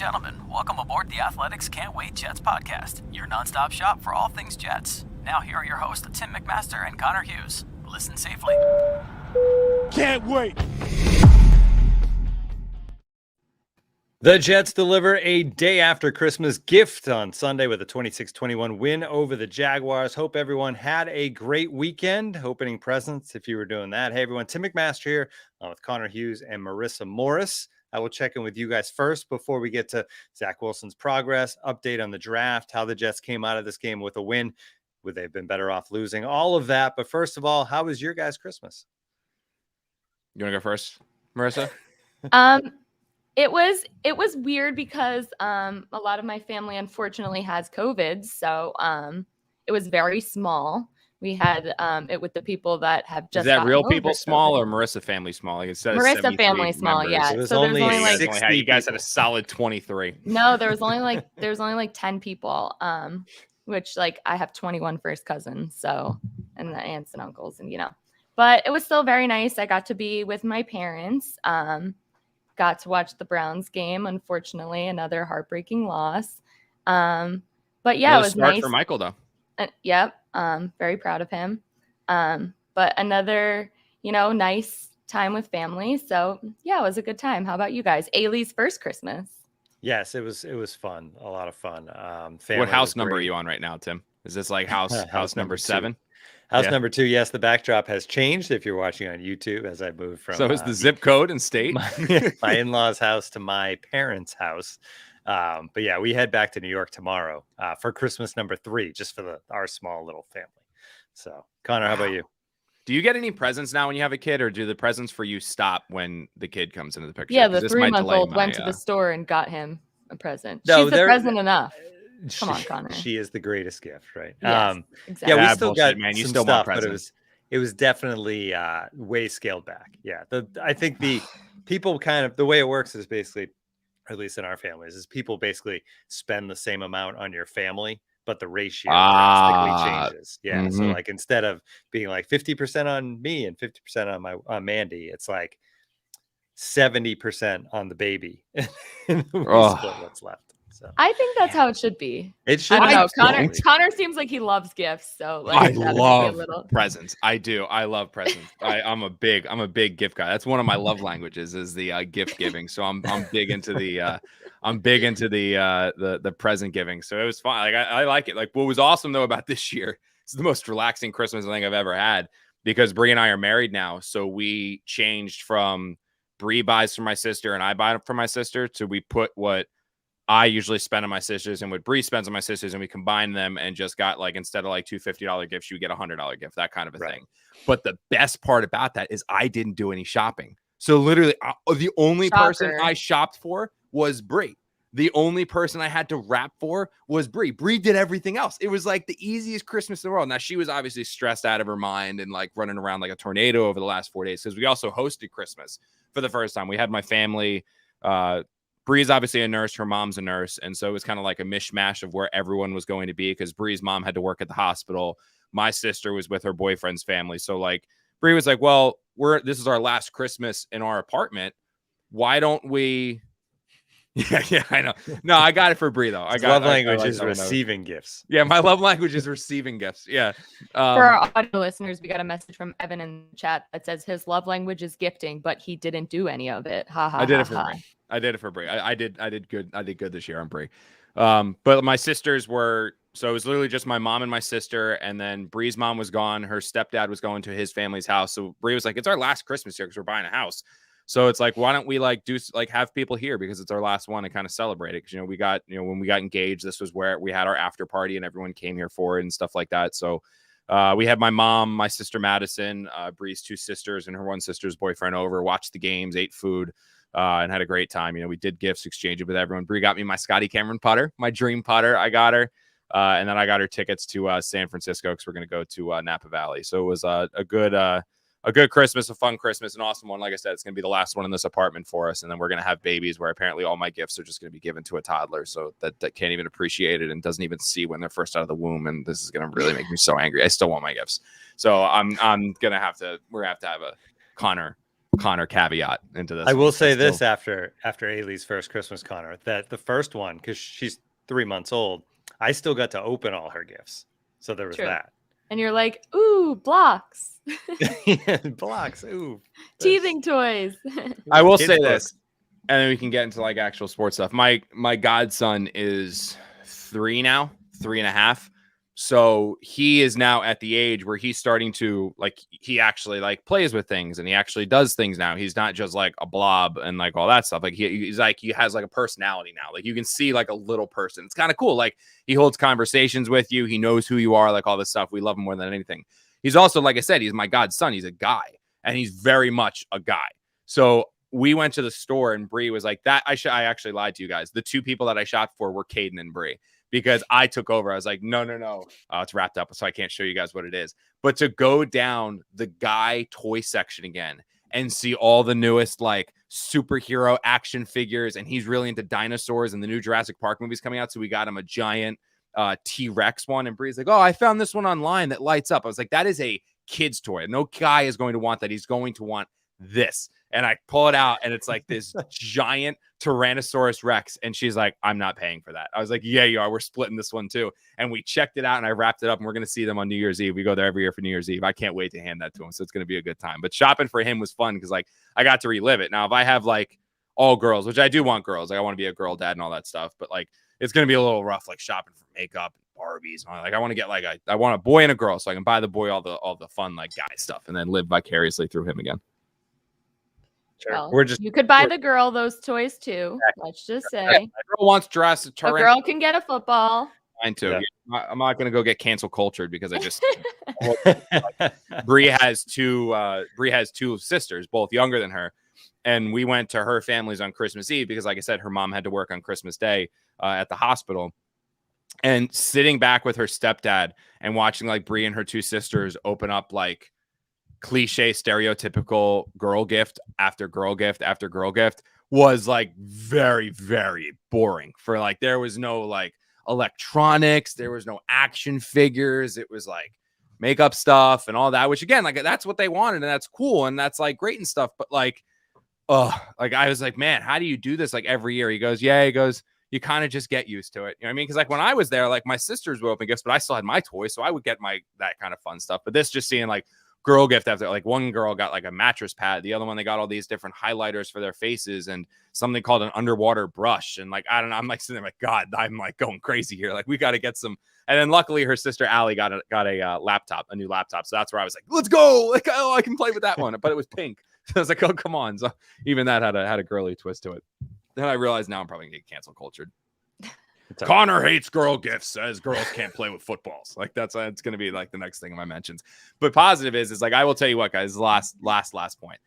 gentlemen, welcome aboard the Athletics Can't Wait Jets podcast, your nonstop shop for all things Jets. Now here are your hosts, Tim McMaster and Connor Hughes. Listen safely. Can't wait. The Jets deliver a day after Christmas gift on Sunday with a 26-21 win over the Jaguars. Hope everyone had a great weekend opening presents if you were doing that. Hey, everyone, Tim McMaster here with Connor Hughes and Marissa Morris. I will check in with you guys first before we get to Zach Wilson's progress, update on the draft, how the Jets came out of this game with a win. Would they have been better off losing? All of that. But first of all, how was your guys' Christmas? You want to go first, Marissa? It was weird because a lot of my family unfortunately has COVID, so it was very small. We had it with the people that have just. Is that real people COVID. small or Marissa family small? Like instead of Marissa family small, members, yeah. It was So there's only only like 60 you guys had a solid 23. no, there was only like 10 people. Which like I have 21 first cousins, so and the aunts and uncles, and but it was still very nice. I got to be with my parents. Got to watch the Browns game. Unfortunately, another heartbreaking loss. But yeah, it was nice for Michael though. Yep. Very proud of him. But another, nice time with family. So yeah, it was a good time. How about you guys? Ailey's first Christmas. Yes, it was fun. A lot of fun. What house number are you on right now, Tim? Is this like house number 7? House number 2. Yes, the backdrop has changed if you're watching on YouTube as I moved from. So is the zip code and state? My in-laws' house to my parents' house. But yeah, we head back to New York tomorrow for Christmas number 3, just for our small little family. So, Connor, how about you? Do you get any presents now when you have a kid, or do the presents for you stop when the kid comes into the picture? Yeah, the 3-month-old went to the store and got him a present. No, she's the present enough. Come on, she, Connor. She is the greatest gift, right? Yes, exactly. Yeah, we still got man. You some still stuff, want but presents. it was definitely way scaled back. Yeah, I think the people kind of the way it works is basically, or at least in our families, is people basically spend the same amount on your family, but the ratio drastically changes. Yeah, so like instead of being like 50% on me and 50% on Mandy, it's like 70% on the baby, and we split what's left. So I think that's how it should be. it should. I don't know. Absolutely. Connor seems like he loves gifts, so I like, love presents. I do. I love presents. I'm a big gift guy. That's one of my love languages is the gift giving. So I'm big into the the present giving. So it was fun. Like I like it. Like what was awesome though about this year, it's the most relaxing Christmas I think I've ever had because Bree and I are married now. So we changed from Bree buys for my sister and I buy for my sister to we put what I usually spend on my sisters and what Bree spends on my sisters, and we combine them and just got like instead of like two $50 gifts, you get $100 gift, that kind of a thing. But the best part about that is I didn't do any shopping. So literally, the only person I shopped for was Bree. The only person I had to wrap for was Bree. Bree did everything else. It was like the easiest Christmas in the world. Now she was obviously stressed out of her mind and like running around like a tornado over the last 4 days because we also hosted Christmas for the first time. We had my family. Bree's obviously a nurse. Her mom's a nurse. And so it was kind of like a mishmash of where everyone was going to be because Bree's mom had to work at the hospital. My sister was with her boyfriend's family. So like Bree was like, well, this is our last Christmas in our apartment. Why don't we? Yeah, I know. No, I got it for Bree though. Love language is receiving gifts. Yeah, my love language is receiving gifts. Yeah. For our audio listeners, we got a message from Evan in the chat that says his love language is gifting, but he didn't do any of it. Ha ha. I did it for Bree. I did it for Bree. I did good. I did good this year on Bree. But my sisters were, so it was literally just my mom and my sister. And then Bree's mom was gone. Her stepdad was going to his family's house. So Bree was like, it's our last Christmas here because we're buying a house. So it's like, why don't we like do like have people here because it's our last one and kind of celebrate it? Because, we got, when we got engaged, this was where we had our after party and everyone came here for it and stuff like that. So we had my mom, my sister Madison, Bree's 2 sisters and her one sister's boyfriend over, watched the games, ate food. And had a great time. We did gifts, exchanged it with everyone. Bree got me my Scotty Cameron putter, my dream putter. I got her. And then I got her tickets to San Francisco because we're going to go to Napa Valley. So it was a good Christmas, a fun Christmas, an awesome one. Like I said, it's going to be the last one in this apartment for us. And then we're going to have babies where apparently all my gifts are just going to be given to a toddler. So that can't even appreciate it and doesn't even see when they're first out of the womb. And this is going to really make me so angry. I still want my gifts. So we're going to have to have a Connor Connor caveat into this. I will say this after Ailey's first Christmas, Connor, that the first one, because she's 3 months old, I still got to open all her gifts. So there was that. And you're like, ooh, blocks. Blocks, ooh. Teething toys. I will say this, and then we can get into like actual sports stuff. My godson is 3 now, 3.5. So he is now at the age where he's starting to like, he actually like plays with things and he actually does things now. He's not just like a blob and like all that stuff. Like he's like, he has like a personality now. Like you can see like a little person. It's kind of cool. Like he holds conversations with you. He knows who you are, like all this stuff. We love him more than anything. He's also, like I said, he's my godson. He's a guy and he's very much a guy. So we went to the store and Bree was like that. I actually lied to you guys. The 2 people that I shot for were Caden and Bree. Because I took over. I was like, no. It's wrapped up, so I can't show you guys what it is. But to go down the guy toy section again and see all the newest like superhero action figures, and he's really into dinosaurs and the new Jurassic Park movies coming out. So we got him a giant T-Rex one. And Bree's like, oh, I found this one online that lights up. I was like, that is a kid's toy. No guy is going to want that. He's going to want this. And I pull it out and it's like this giant Tyrannosaurus Rex. And she's like, I'm not paying for that. I was like, yeah, you are. We're splitting this one too. And we checked it out and I wrapped it up and we're going to see them on New Year's Eve. We go there every year for New Year's Eve. I can't wait to hand that to him. So it's going to be a good time. But shopping for him was fun because like I got to relive it. Now, if I have like all girls, which I do want girls, like I want to be a girl dad and all that stuff. But like it's going to be a little rough, like shopping for makeup and Barbies. Like I want to get like I want a boy and a girl so I can buy the boy all the fun like guy stuff and then live vicariously through him again. Sure. Well, you could buy the girl those toys too. Exactly. Let's just say. Yeah, a girl wants Jurassic Park. A girl can get a football. Mine too. Yeah. I'm not going to go get cancel cultured because I just. Bree has two sisters, both younger than her, and we went to her family's on Christmas Eve because, like I said, her mom had to work on Christmas Day at the hospital. And sitting back with her stepdad and watching like Bree and her 2 sisters open up like cliche stereotypical girl gift after girl gift after girl gift was like very, very boring. For like there was no like electronics, there was no action figures, it was like makeup stuff and all that, which again, like that's what they wanted and that's cool and that's like great and stuff, but like like I was like, man, how do you do this like every year? He goes, you kind of just get used to it, you know what I mean? Because like when I was there, like my sisters would open gifts, but I still had my toys, so I would get that kind of fun stuff. But this just seeing like girl gift after like one girl got like a mattress pad, the other one they got all these different highlighters for their faces and something called an underwater brush, and like I don't know, I'm like sitting there like, God, I'm like going crazy here, like we got to get some. And then luckily her sister Allie got a laptop, a new laptop, so that's where I was like, let's go, like oh, I can play with that one, but it was pink. So I was like, oh come on. So even that had a girly twist to it. Then I realized now I'm probably gonna get cancel cultured. Connor hates girl gifts, says girls can't play with footballs. Like that's going to be like the next thing in my mentions. But positive is like, I will tell you what, guys, last point.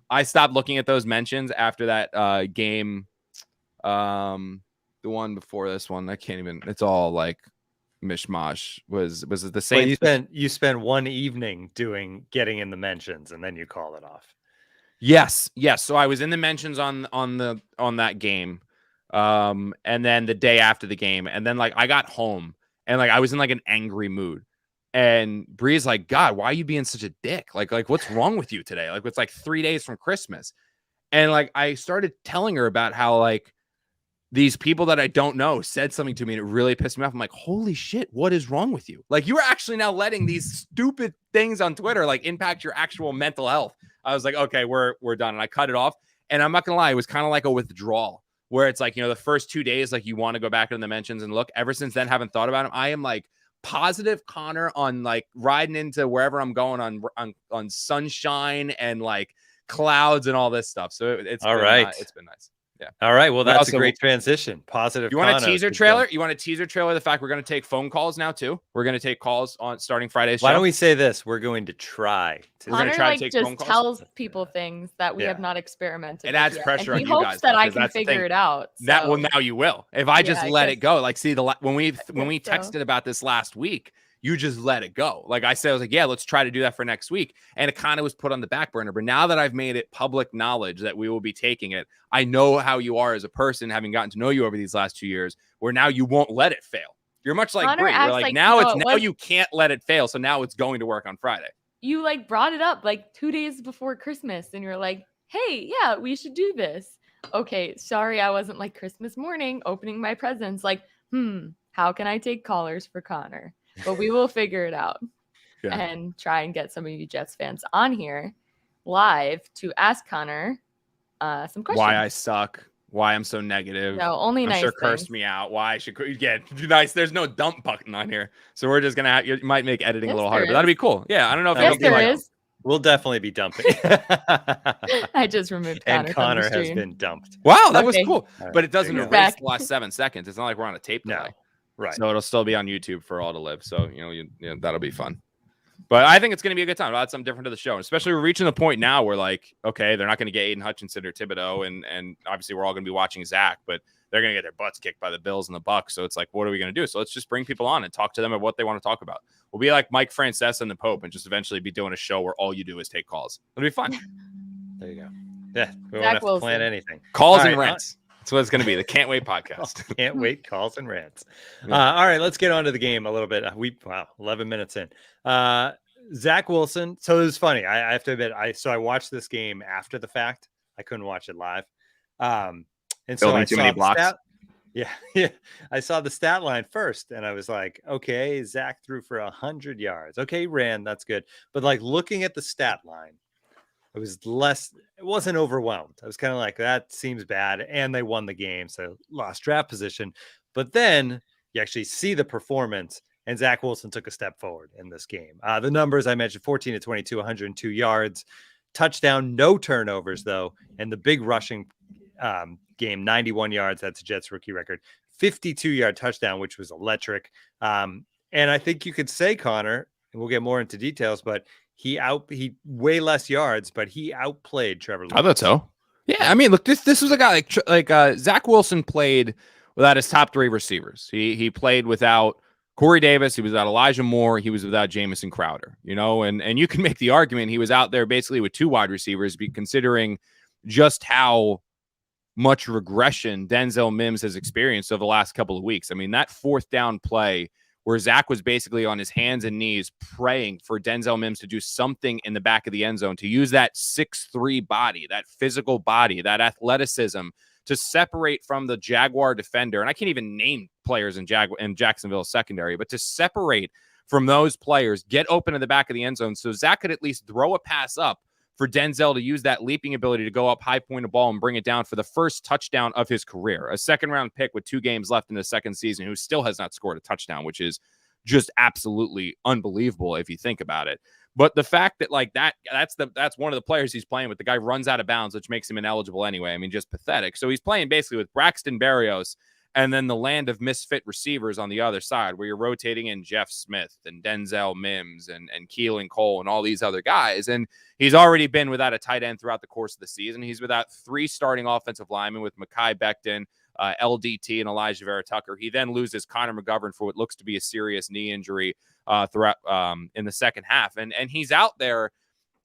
I stopped looking at those mentions after that game. The one before this one, I can't even, it's all like mishmash. Was it the same? Well, you spent one evening getting in the mentions and then you call it off. Yes. So I was in the mentions on that game. And then the day after the game, and then like I got home and like I was in like an angry mood, and Bree's like, God, why are you being such a dick? Like what's wrong with you today? Like it's like 3 days from Christmas. And like I started telling her about how like these people that I don't know said something to me and it really pissed me off. I'm like, holy shit, what is wrong with you? Like you are actually now letting these stupid things on Twitter like impact your actual mental health. I was like, okay, we're done. And I cut it off. And I'm not gonna lie, it was kind of like a withdrawal. Where it's like, you know, the first 2 days, like you want to go back in the mentions and look. Ever since then, haven't thought about him. I am like positive Connor on like riding into wherever I'm going on sunshine and like clouds and all this stuff. So it's all right. It's been nice. Yeah. All right. Well, that's a great transition. Positive. You want a teaser trailer? You want a teaser trailer? The fact we're going to take phone calls now too. We're going to take calls on starting Friday's show. Why don't we say this? We're going to try. We're going to try to take phone calls. Tells people things that we have not experimented. It adds pressure on you guys. He hopes that I can figure it out. So. Now you will. If I just let it go, like see when we texted about this last week. You just let it go. Like I said, I was like, yeah, let's try to do that for next week. And it kind of was put on the back burner. But now that I've made it public knowledge that we will be taking it, I know how you are as a person, having gotten to know you over these last 2 years, where now you won't let it fail. You're much like Bree. You're like, now you can't let it fail. So now it's going to work on Friday. You like brought it up like 2 days before Christmas and you're like, hey, yeah, we should do this. Okay, sorry, I wasn't like Christmas morning opening my presents. Like, how can I take callers for Connor? But we will figure it out and try and get some of you Jets fans on here live to ask Connor some questions. Why I suck. Why I'm so negative. No, only I'm nice sure things. cursed me out. Why I should nice. There's no dump button on here, so we're just gonna you might make editing a little harder, but that'd be cool. Yeah, I don't know if yes, there is. We'll definitely be dumping. I just removed Connor. And Connor from the has stream. been dumped. Wow, that was cool. Right. But it doesn't There you erase go. the last 7 seconds. It's not like we're on a tape delay. No. Right. So it'll still be on YouTube for all to live. So, that'll be fun. But I think it's going to be a good time. We'll add something different to the show. Especially we're reaching the point now where, like, okay, they're not going to get Aidan Hutchinson or Thibodeau. And obviously we're all going to be watching Zach. But they're going to get their butts kicked by the Bills and the Bucs. So it's like, what are we going to do? So let's just bring people on and talk to them about what they want to talk about. We'll be like Mike Francesa and the Pope and just eventually be doing a show where all you do is take calls. It'll be fun. There you go. Yeah, we Zach won't have to Wilson. plan anything. Calls All and right, rants. That's what it's going to be. The Can't Wait podcast. Can't wait. Calls and rants. All right, let's get on to the game a little bit. 11 minutes in. Zach Wilson. So it was funny. I have to admit, I watched this game after the fact. I couldn't watch it live. And so I Too saw many the blocks. Yeah. I saw the stat line first, and I was like, okay, Zach threw for 100 yards. Okay, ran. That's good. But like looking at the stat line, it wasn't overwhelmed. I was kind of like, that seems bad. And they won the game, so lost draft position. But then you actually see the performance, and Zach Wilson took a step forward in this game. The numbers I mentioned, 14 to 22, 102 yards, touchdown, no turnovers, though. And the big rushing game, 91 yards. That's a Jets rookie record. 52-yard touchdown, which was electric. And I think you could say, Connor, and we'll get more into details, but he way less yards, but he outplayed Trevor Lawrence. I thought so. Yeah, I mean, look, this was a guy like Zach Wilson played without his top 3 receivers. He played without Corey Davis. He was without Elijah Moore. He was without Jamison Crowder. And you can make the argument he was out there basically with 2 wide receivers, considering just how much regression Denzel Mims has experienced over the last couple of weeks. I mean, that 4th down play where Zach was basically on his hands and knees praying for Denzel Mims to do something in the back of the end zone, to use that 6'3" body, that physical body, that athleticism to separate from the Jaguar defender. And I can't even name players in Jacksonville secondary, but to separate from those players, get open in the back of the end zone so Zach could at least throw a pass up for Denzel to use that leaping ability to go up high point a ball and bring it down for the first touchdown of his career. A 2nd-round pick with 2 games left in the 2nd season who still has not scored a touchdown, which is just absolutely unbelievable if you think about it. But the fact that like that's one of the players he's playing with. The guy runs out of bounds, which makes him ineligible anyway. I mean, just pathetic. So he's playing basically with Braxton Berrios and then the land of misfit receivers on the other side, where you're rotating in Jeff Smith and Denzel Mims and Keelan Cole and all these other guys. And he's already been without a tight end throughout the course of the season. He's without 3 starting offensive linemen with Mekhi Becton, LDT, and Elijah Vera Tucker. He then loses Connor McGovern for what looks to be a serious knee injury throughout in the second half. And he's out there.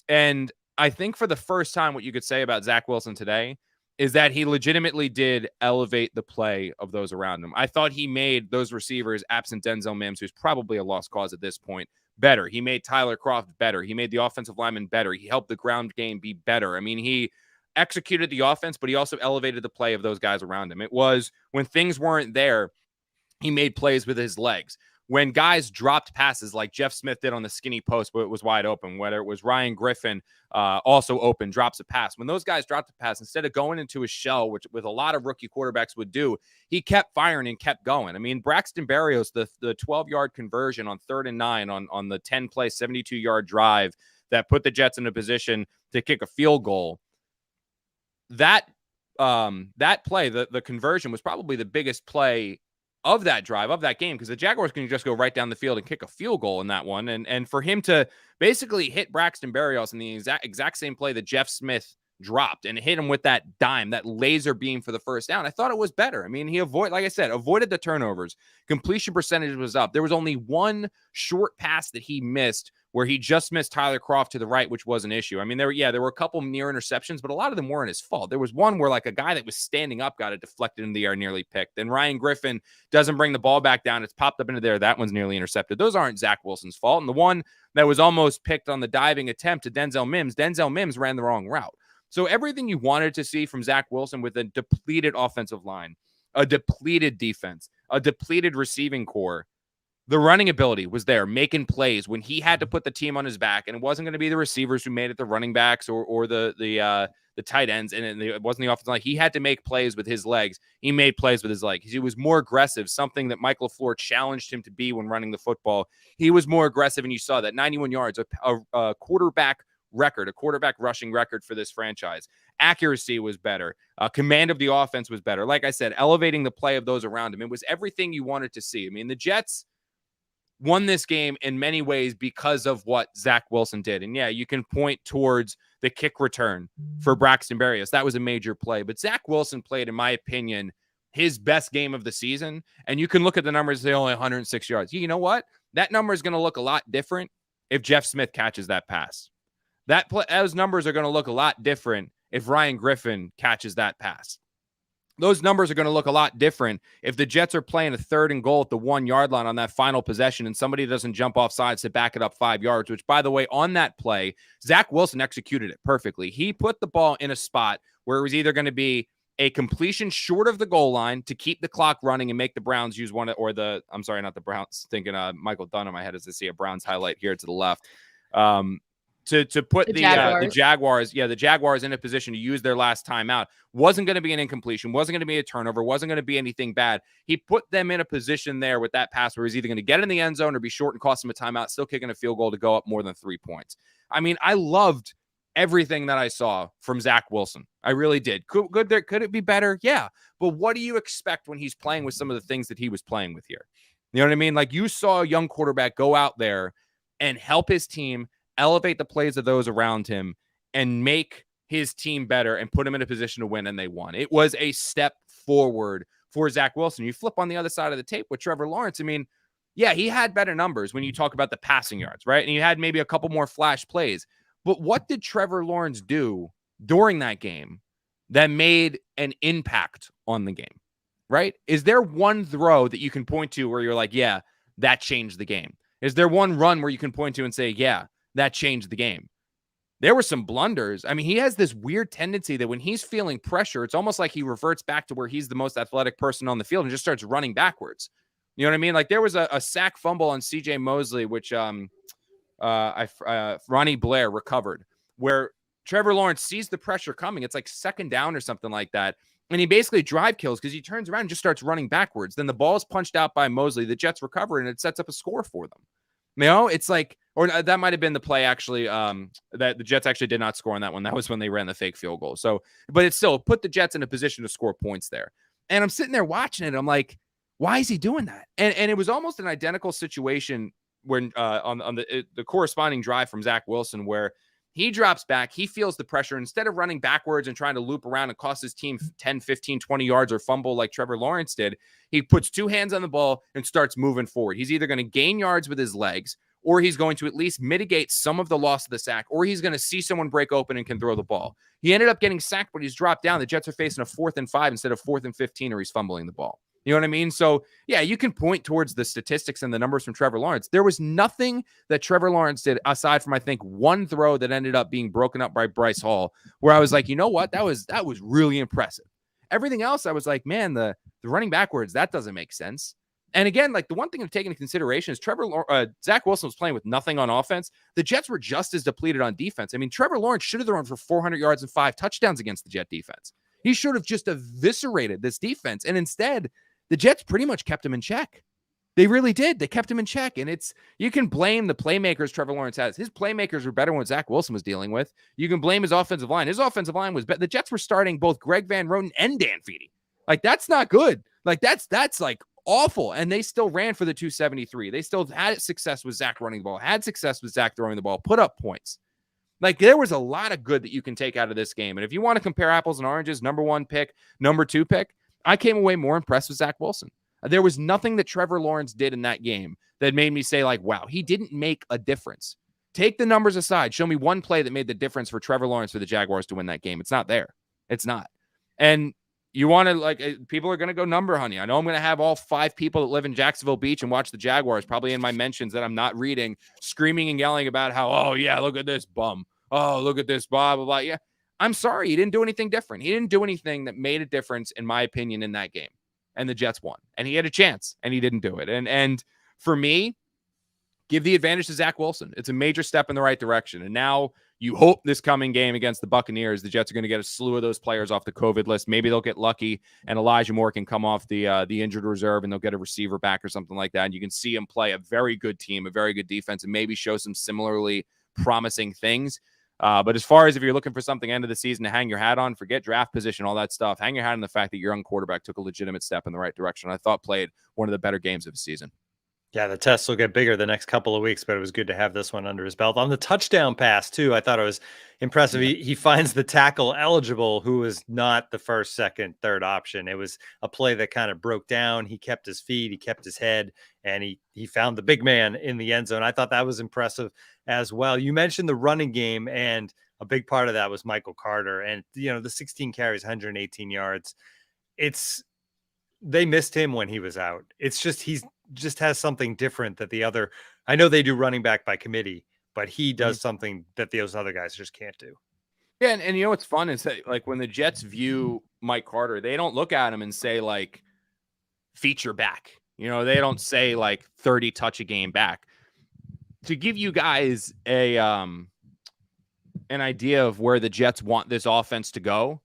And I think for the first time, what you could say about Zach Wilson today is that he legitimately did elevate the play of those around him. I thought he made those receivers, absent Denzel Mims, who's probably a lost cause at this point, better. He made Tyler Kroft better. He made the offensive lineman better. He helped the ground game be better. I mean, he executed the offense, but he also elevated the play of those guys around him. It was when things weren't there, he made plays with his legs. When guys dropped passes like Jeff Smith did on the skinny post, but it was wide open, whether it was Ryan Griffin also open, drops a pass. When those guys dropped a pass, instead of going into a shell, which with a lot of rookie quarterbacks would do, he kept firing and kept going. I mean, Braxton Berrios, the 12-yard conversion on 3rd and 9 on the 10-play, 72-yard drive that put the Jets in a position to kick a field goal. That play, the conversion, was probably the biggest play of that drive, of that game, because the Jaguars can just go right down the field and kick a field goal in that one. And for him to basically hit Braxton Berrios in the exact same play that Jeff Smith dropped and hit him with that dime, that laser beam for the first down, I thought it was better. I mean, he avoided the turnovers. Completion percentage was up. There was only one short pass that he missed where he just missed Tyler Kroft to the right, which was an issue. I mean, there were a couple near interceptions, but a lot of them weren't his fault. There was one where like a guy that was standing up got it deflected in the air, nearly picked. Then Ryan Griffin doesn't bring the ball back down. It's popped up into there. That one's nearly intercepted. Those aren't Zach Wilson's fault. And the one that was almost picked on the diving attempt to Denzel Mims ran the wrong route. So everything you wanted to see from Zach Wilson with a depleted offensive line, a depleted defense, a depleted receiving core, the running ability was there, making plays when he had to put the team on his back, and it wasn't going to be the receivers who made it the running backs or the tight ends, and it wasn't the offensive line. He had to make plays with his legs. He made plays with his legs. He was more aggressive, something that Mike LaFleur challenged him to be when running the football. He was more aggressive, and you saw that 91 yards, a quarterback record, a quarterback rushing record for this franchise. Accuracy was better. Command of the offense was better. Like I said, elevating the play of those around him. It was everything you wanted to see. I mean, the Jets won this game in many ways because of what Zach Wilson did. And yeah, you can point towards the kick return for Braxton Berrios. That was a major play. But Zach Wilson played, in my opinion, his best game of the season. And you can look at the numbers, they only 106 yards. You know what? That number is going to look a lot different if Jeff Smith catches that pass. Those numbers are going to look a lot different if Ryan Griffin catches that pass. Those numbers are going to look a lot different if the Jets are playing a 3rd and goal at the 1 yard line on that final possession and somebody doesn't jump off sides to back it up 5 yards, which, by the way, on that play, Zach Wilson executed it perfectly. He put the ball in a spot where it was either going to be a completion short of the goal line to keep the clock running and make the Browns use one, or I'm sorry, not the Browns, thinking Michael Dunham. I had to see a Browns highlight here to the left. To put the Jaguars in a position to use their last timeout. Wasn't going to be an incompletion, wasn't going to be a turnover, wasn't going to be anything bad. He put them in a position there with that pass where he's either going to get in the end zone or be short and cost him a timeout, still kicking a field goal to go up more than 3 points. I mean, I loved everything that I saw from Zach Wilson. I really did. Could it be better? Yeah. But what do you expect when he's playing with some of the things that he was playing with here? You know what I mean? Like, you saw a young quarterback go out there and help his team, elevate the plays of those around him, and make his team better and put him in a position to win, and they won. It was a step forward for Zach Wilson. You flip on the other side of the tape with Trevor Lawrence. I mean, yeah, he had better numbers when you talk about the passing yards, right? And he had maybe a couple more flash plays. But what did Trevor Lawrence do during that game that made an impact on the game, right? Is there one throw that you can point to where you're like, yeah, that changed the game? Is there one run where you can point to and say, yeah, that changed the game? There were some blunders. I mean, he has this weird tendency that when he's feeling pressure, it's almost like he reverts back to where he's the most athletic person on the field and just starts running backwards. You know what I mean? Like, there was a sack fumble on CJ Mosley, which Ronnie Blair recovered, where Trevor Lawrence sees the pressure coming. It's like 2nd down or something like that. And he basically drive kills because he turns around and just starts running backwards. Then the ball is punched out by Mosley. The Jets recover, and it sets up a score for them. You know, it's like, or that might have been the play actually, that the Jets actually did not score on that one. That was when they ran the fake field goal. So, but it still put the Jets in a position to score points there. And I'm sitting there watching it. I'm like, why is he doing that? And it was almost an identical situation when on the corresponding drive from Zach Wilson, where he drops back, he feels the pressure. Instead of running backwards and trying to loop around and cost his team 10, 15, 20 yards or fumble like Trevor Lawrence did, he puts 2 hands on the ball and starts moving forward. He's either going to gain yards with his legs, or he's going to at least mitigate some of the loss of the sack, or he's going to see someone break open and can throw the ball. He ended up getting sacked, but he's dropped down. The Jets are facing a 4th and 5 instead of 4th and 15, or he's fumbling the ball. You know what I mean? So, yeah, you can point towards the statistics and the numbers from Trevor Lawrence. There was nothing that Trevor Lawrence did aside from, I think, one throw that ended up being broken up by Bryce Hall, where I was like, you know what? That was really impressive. Everything else, I was like, man, the running backwards, that doesn't make sense. And again, like, the one thing to take into consideration is Zach Wilson was playing with nothing on offense. The Jets were just as depleted on defense. I mean, Trevor Lawrence should have thrown for 400 yards and 5 touchdowns against the Jet defense. He should have just eviscerated this defense. And instead, the Jets pretty much kept him in check. They really did. They kept him in check. And you can blame the playmakers Trevor Lawrence has. His playmakers were better than what Zach Wilson was dealing with. You can blame his offensive line. His offensive line was better. The Jets were starting both Greg Van Roten and Dan Feedy. Like, that's not good. Like, that's like awful. And they still ran for the 273. They still had success with Zach running the ball, had success with Zach throwing the ball, put up points. Like, there was a lot of good that you can take out of this game. And if you want to compare apples and oranges, number 1 pick, number 2 pick, I came away more impressed with Zach Wilson. There was nothing that Trevor Lawrence did in that game that made me say, like, wow, he didn't make a difference. Take the numbers aside. Show me one play that made the difference for Trevor Lawrence for the Jaguars to win that game. It's not there. It's not. And you want to, like, people are going to go number honey. I know I'm going to have all 5 people that live in Jacksonville Beach and watch the Jaguars, probably in my mentions that I'm not reading, screaming and yelling about how, oh, yeah, look at this bum. Oh, look at this, blah, blah, blah. Yeah. I'm sorry, he didn't do anything different. He didn't do anything that made a difference, in my opinion, in that game. And the Jets won. And he had a chance, and he didn't do it. And for me, give the advantage to Zach Wilson. It's a major step in the right direction. And now you hope this coming game against the Buccaneers, the Jets are going to get a slew of those players off the COVID list. Maybe they'll get lucky and Elijah Moore can come off the injured reserve and they'll get a receiver back or something like that. And you can see him play a very good team, a very good defense, and maybe show some similarly promising things. But as far as if you're looking for something end of the season to hang your hat on, forget draft position, all that stuff. Hang your hat on the fact that your young quarterback took a legitimate step in the right direction. I thought played one of the better games of the season. Yeah, the tests will get bigger the next couple of weeks, but it was good to have this one under his belt. On the touchdown pass, too, I thought it was impressive. He finds the tackle eligible, who was not the first, second, third option. It was a play that kind of broke down. He kept his feet, he kept his head, and he found the big man in the end zone. I thought that was impressive as well. You mentioned the running game, and a big part of that was Michael Carter. And, the 16 carries, 118 yards. They missed him when he was out. It's just he's just has something different that the other. I know they do running back by committee, but he does something that those other guys just can't do. Yeah, and you know what's fun is that, like, when the Jets view Mike Carter, they don't look at him and say, like, feature back. They don't say, like, 30 touch a game back. To give you guys an idea of where the Jets want this offense to go,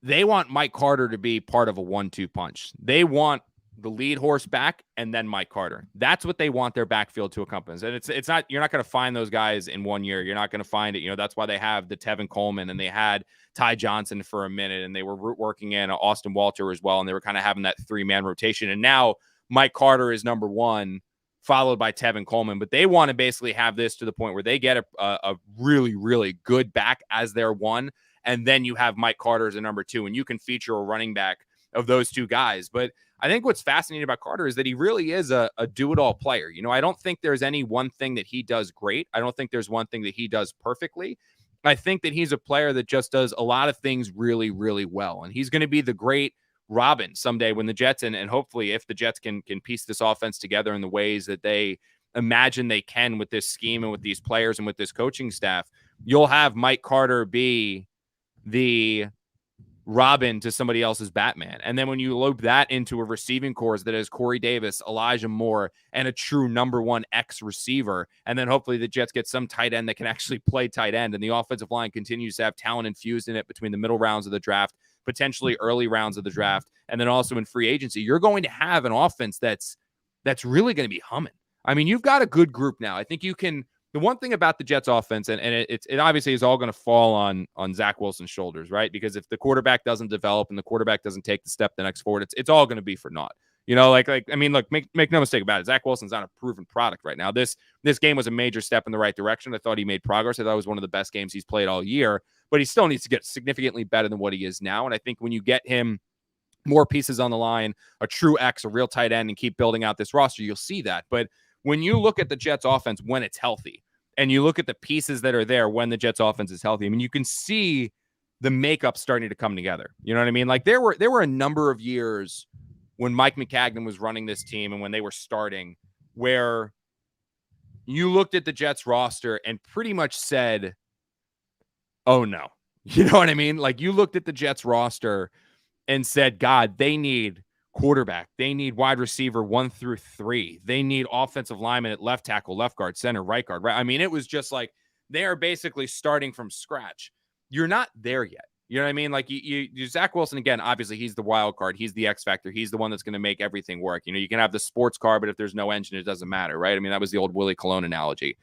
they want Mike Carter to be part of a 1-2 punch. They want the lead horse back and then Mike Carter. That's what they want their backfield to encompass. And it's not, you're not going to find those guys in 1 year. You're not going to find it. That's why they have the Tevin Coleman and they had Ty Johnson for a minute and they were working in Austin Walter as well. And they were kind of having that 3-man rotation. And now Mike Carter is number one, followed by Tevin Coleman. But they want to basically have this to the point where they get a really, really good back as their one. And then you have Mike Carter as a number two, and you can feature a running back of those two guys. But I think what's fascinating about Carter is that he really is a do-it-all player. I don't think there's any one thing that he does great. I don't think there's one thing that he does perfectly. I think that he's a player that just does a lot of things really, really well. And he's going to be the great Robin someday when the Jets, and hopefully if the Jets can piece this offense together in the ways that they imagine they can with this scheme and with these players and with this coaching staff, you'll have Mike Carter be the Robin to somebody else's Batman. And then when you loop that into a receiving corps that has Corey Davis, Elijah Moore, and a true number one X receiver, and then hopefully the Jets get some tight end that can actually play tight end, and the offensive line continues to have talent infused in it between the middle rounds of the draft, potentially early rounds of the draft, and then also in free agency, you're going to have an offense that's really going to be humming. I mean, you've got a good group now. I think you can. The one thing about the Jets offense, and it obviously is all going to fall on Zach Wilson's shoulders, right? Because if the quarterback doesn't develop and the quarterback doesn't take the step the next forward, it's all going to be for naught. I mean, look, make no mistake about it. Zach Wilson's not a proven product right now. This game was a major step in the right direction. I thought he made progress. I thought it was one of the best games he's played all year, but he still needs to get significantly better than what he is now. And I think when you get him more pieces on the line, a true X, a real tight end, and keep building out this roster, you'll see that. But when you look at the Jets offense when it's healthy, and you look at the pieces that are there when the Jets offense is healthy, I mean, you can see the makeup starting to come together. You know what I mean? Like there were a number of years when Mike McCagnon was running this team and when they were starting where you looked at the Jets roster and pretty much said, oh no. You know what I mean? Like you looked at the Jets roster and said, God, they need quarterback. They need wide receiver 1 through 3. They need offensive linemen at left tackle, left guard, center, right guard. Right. I mean, it was just like they are basically starting from scratch. You're not there yet. You know what I mean? Like you Zach Wilson, again, obviously he's the wild card. He's the X factor. He's the one that's going to make everything work. You can have the sports car, but if there's no engine, it doesn't matter. Right. I mean, that was the old Willie Colon analogy.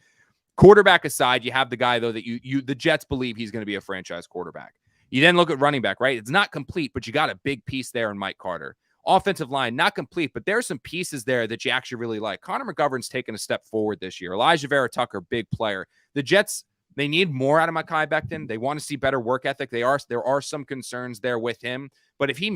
Quarterback aside, you have the guy though that the Jets believe he's going to be a franchise quarterback. You then look at running back, right? It's not complete, but you got a big piece there in Mike Carter. Offensive line, not complete, but there's some pieces there that you actually really like. Connor McGovern's taken a step forward this year. Elijah Vera Tucker, big player. The Jets, they need more out of Mekhi Becton. They want to see better work ethic. There are some concerns there with him. But if he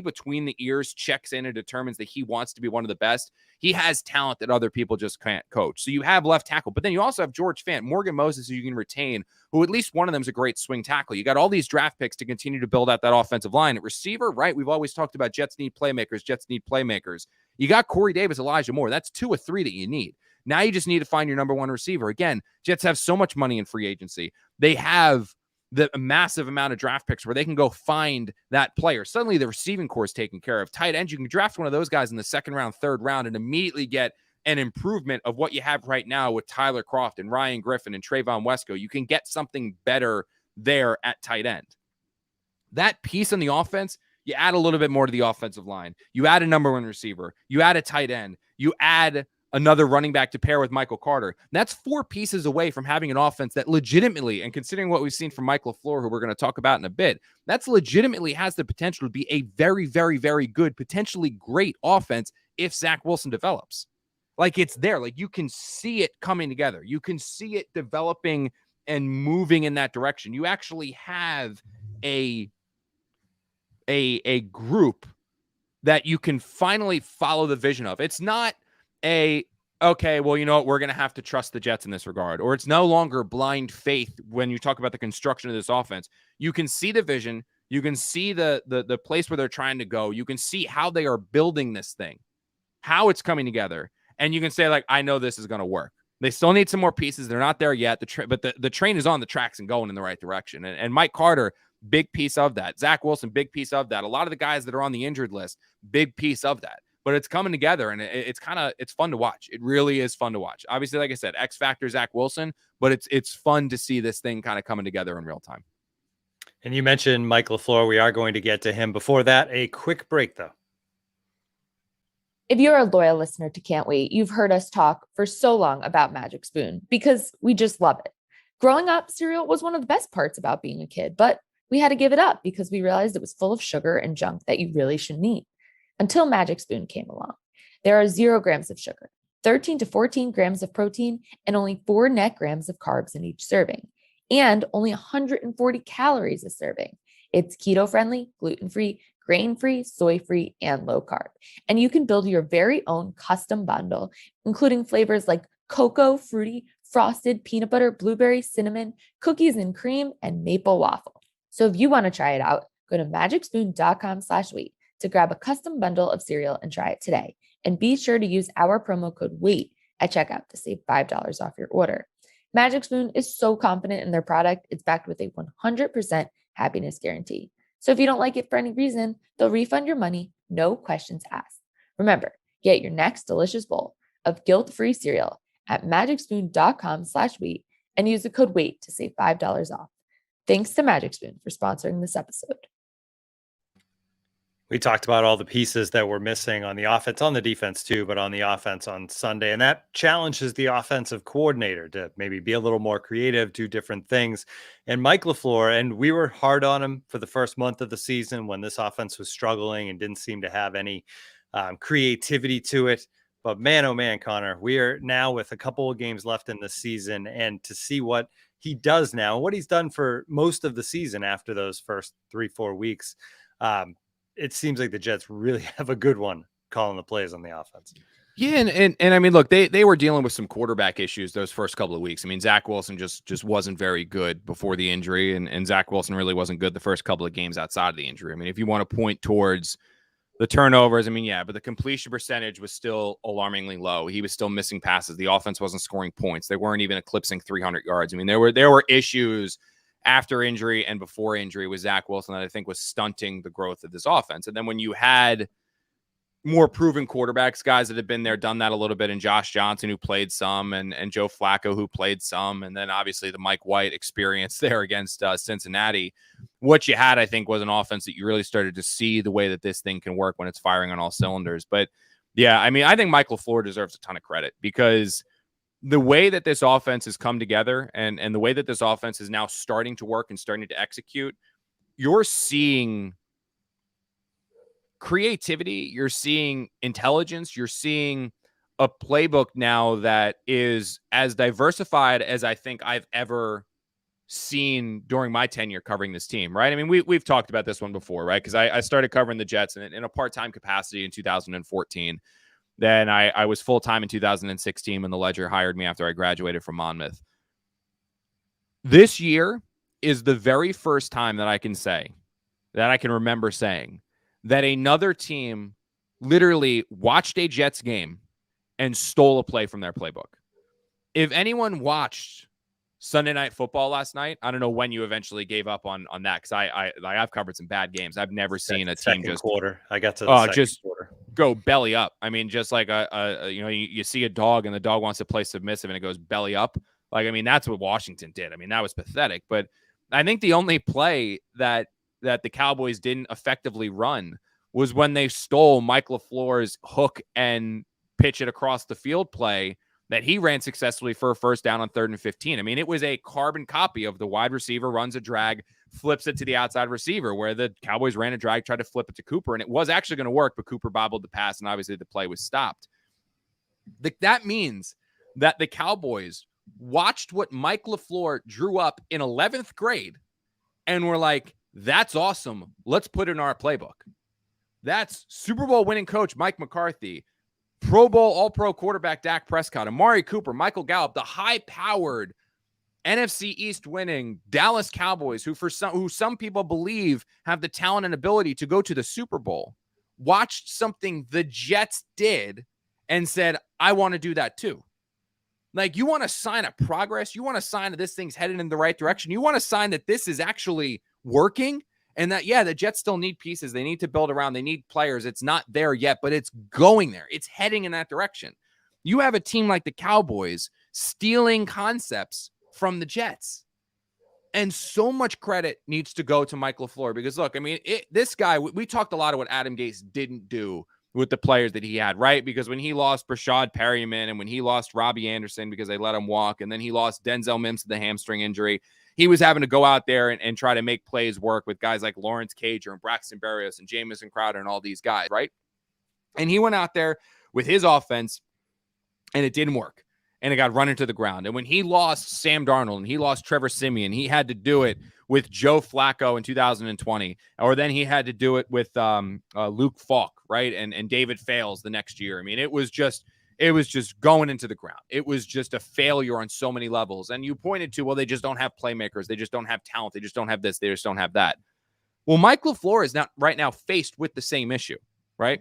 between the ears checks in and determines that he wants to be one of the best, he has talent that other people just can't coach. So you have left tackle, but then you also have George Fant, Morgan Moses, who you can retain, who at least one of them is a great swing tackle. You got all these draft picks to continue to build out that offensive line. At receiver, right? We've always talked about Jets need playmakers. You got Corey Davis, Elijah Moore. That's 2 or 3 that you need. Now you just need to find your number one receiver. Again, Jets have so much money in free agency. They have the massive amount of draft picks where they can go find that player. Suddenly the receiving core is taken care of. Tight ends, you can draft one of those guys in the second round, third round, and immediately get an improvement of what you have right now with Tyler Kroft and Ryan Griffin and Trayvon Wesco. You can get something better there at tight end. That piece on the offense, you add a little bit more to the offensive line. You add a number one receiver. You add a tight end. You add another running back to pair with Michael Carter. That's 4 pieces away from having an offense that legitimately, and considering what we've seen from Mike LaFleur, who we're going to talk about in a bit, that's legitimately has the potential to be a very, very, very good, potentially great offense if Zach Wilson develops. Like, it's there. Like, you can see it coming together. You can see it developing and moving in that direction. You actually have a group that you can finally follow the vision of. It's not okay, well, you know what? We're going to have to trust the Jets in this regard. Or it's no longer blind faith when you talk about the construction of this offense. You can see the vision. You can see the place where they're trying to go. You can see how they are building this thing, how it's coming together. And you can say, like, I know this is going to work. They still need some more pieces. They're not there yet. But the train is on the tracks and going in the right direction. And Mike Carter, big piece of that. Zach Wilson, big piece of that. A lot of the guys that are on the injured list, big piece of that. But it's coming together, and it's fun to watch. It really is fun to watch. Obviously, like I said, X factor Zach Wilson, but it's fun to see this thing kind of coming together in real time. And you mentioned Mike LaFleur. We are going to get to him. Before that, a quick break, though. If you're a loyal listener to Can't Wait, you've heard us talk for so long about Magic Spoon because we just love it. Growing up, cereal was one of the best parts about being a kid, but we had to give it up because we realized it was full of sugar and junk that you really shouldn't eat. Until Magic Spoon came along. There are 0 grams of sugar, 13 to 14 grams of protein, and only 4 net grams of carbs in each serving, and only 140 calories a serving. It's keto-friendly, gluten-free, grain-free, soy-free, and low-carb. And you can build your very own custom bundle, including flavors like cocoa, fruity, frosted, peanut butter, blueberry, cinnamon, cookies and cream, and maple waffle. So if you want to try it out, go to magicspoon.com/wait to grab a custom bundle of cereal and try it today. And be sure to use our promo code WAIT at checkout to save $5 off your order. Magic Spoon is so confident in their product, it's backed with a 100% happiness guarantee. So if you don't like it for any reason, they'll refund your money, no questions asked. Remember, get your next delicious bowl of guilt-free cereal at magicspoon.com/wait and use the code WAIT to save $5 off. Thanks to Magic Spoon for sponsoring this episode. We talked about all the pieces that were missing on the offense, on the defense too, but on the offense on Sunday. And that challenges the offensive coordinator to maybe be a little more creative, do different things. And Mike LaFleur, and we were hard on him for the first month of the season when this offense was struggling and didn't seem to have any creativity to it. But man, oh man, Connor, we are now with a couple of games left in the season, and to see what he does now, what he's done for most of the season after those first 3-4 weeks, it seems like the Jets really have a good one calling the plays on the offense. Yeah, and I mean, look, they were dealing with some quarterback issues those first couple of weeks. I mean, Zach Wilson just wasn't very good before the injury, and Zach Wilson really wasn't good the first couple of games outside of the injury. I mean, if you want to point towards the turnovers, I mean, yeah, but the completion percentage was still alarmingly low. He was still missing passes. The offense wasn't scoring points. They weren't even eclipsing 300 yards. I mean, there were issues after injury and before injury with Zach Wilson that I think was stunting the growth of this offense. And then when you had more proven quarterbacks, guys that have been there, done that a little bit, and Josh Johnson, who played some, and Joe Flacco, who played some, and then obviously the Mike White experience there against Cincinnati, what you had, I think, was an offense that you really started to see the way that this thing can work when it's firing on all cylinders. But yeah, I mean, I think Mike LaFleur deserves a ton of credit because the way that this offense has come together and the way that this offense is now starting to work and starting to execute, you're seeing creativity, you're seeing intelligence, you're seeing a playbook now that is as diversified as I think I've ever seen during my tenure covering this team, right? I mean, we've talked about this one before, right? Because I started covering the Jets in a part-time capacity in 2014. Then I was full-time in 2016 when the Ledger hired me after I graduated from Monmouth. This year is the very first time that I can say, that I can remember saying, that another team literally watched a Jets game and stole a play from their playbook. If anyone watched Sunday Night Football last night. I don't know when you eventually gave up on that, because I've covered some bad games. I've never seen a team just quarter. I got to the second quarter. Go belly up. I mean, just like you see a dog and the dog wants to play submissive and it goes belly up. Like, I mean, that's what Washington did. I mean, that was pathetic. But I think the only play that the Cowboys didn't effectively run was when they stole Mike LaFleur's hook and pitch it across the field play that he ran successfully for a first down on 3rd and 15. I mean, it was a carbon copy of the wide receiver runs a drag, flips it to the outside receiver, where the Cowboys ran a drag, tried to flip it to Cooper, and it was actually going to work, but Cooper bobbled the pass, and obviously the play was stopped. That means that the Cowboys watched what Mike LaFleur drew up in 11th grade and were like, that's awesome. Let's put it in our playbook. That's Super Bowl winning coach Mike McCarthy, Pro Bowl All-Pro quarterback Dak Prescott, Amari Cooper, Michael Gallup, the high-powered NFC East winning Dallas Cowboys, who some people believe have the talent and ability to go to the Super Bowl, watched something the Jets did and said, I want to do that too. Like, you want a sign of progress. You want a sign that this thing's headed in the right direction. You want a sign that this is actually working. And that, yeah, the Jets still need pieces. They need to build around. They need players. It's not there yet, but it's going there. It's heading in that direction. You have a team like the Cowboys stealing concepts from the Jets. And so much credit needs to go to Mike LaFleur because, look, I mean, this guy, we talked a lot of what Adam Gase didn't do with the players that he had, right? Because when he lost Brashad Perryman and when he lost Robbie Anderson because they let him walk, and then he lost Denzel Mims to the hamstring injury, he was having to go out there and try to make plays work with guys like Lawrence Cager and Braxton Berrios and Jamison Crowder and all these guys, right? And he went out there with his offense, and it didn't work. And it got run into the ground. And when he lost Sam Darnold and he lost Trevor Siemian, he had to do it with Joe Flacco in 2020. Or then he had to do it with Luke Falk, right? And David Fales the next year. I mean, it was just going into the ground. It was just a failure on so many levels. And you pointed to, well, they just don't have playmakers. They just don't have talent. They just don't have this. They just don't have that. Well, Mike LaFleur is not right now faced with the same issue, right?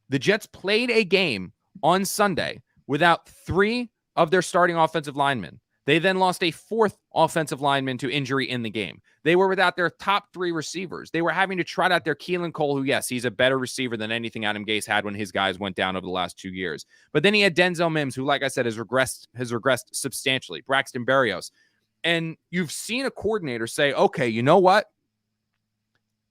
The Jets played a game on Sunday without 3 of their starting offensive linemen. They then lost a 4th offensive lineman to injury in the game. They were without their top 3 receivers. They were having to trot out their Keelan Cole, who, yes, he's a better receiver than anything Adam Gase had when his guys went down over the last 2 years. But then he had Denzel Mims, who, like I said, has regressed substantially. Braxton Berrios. And you've seen a coordinator say, okay, you know what?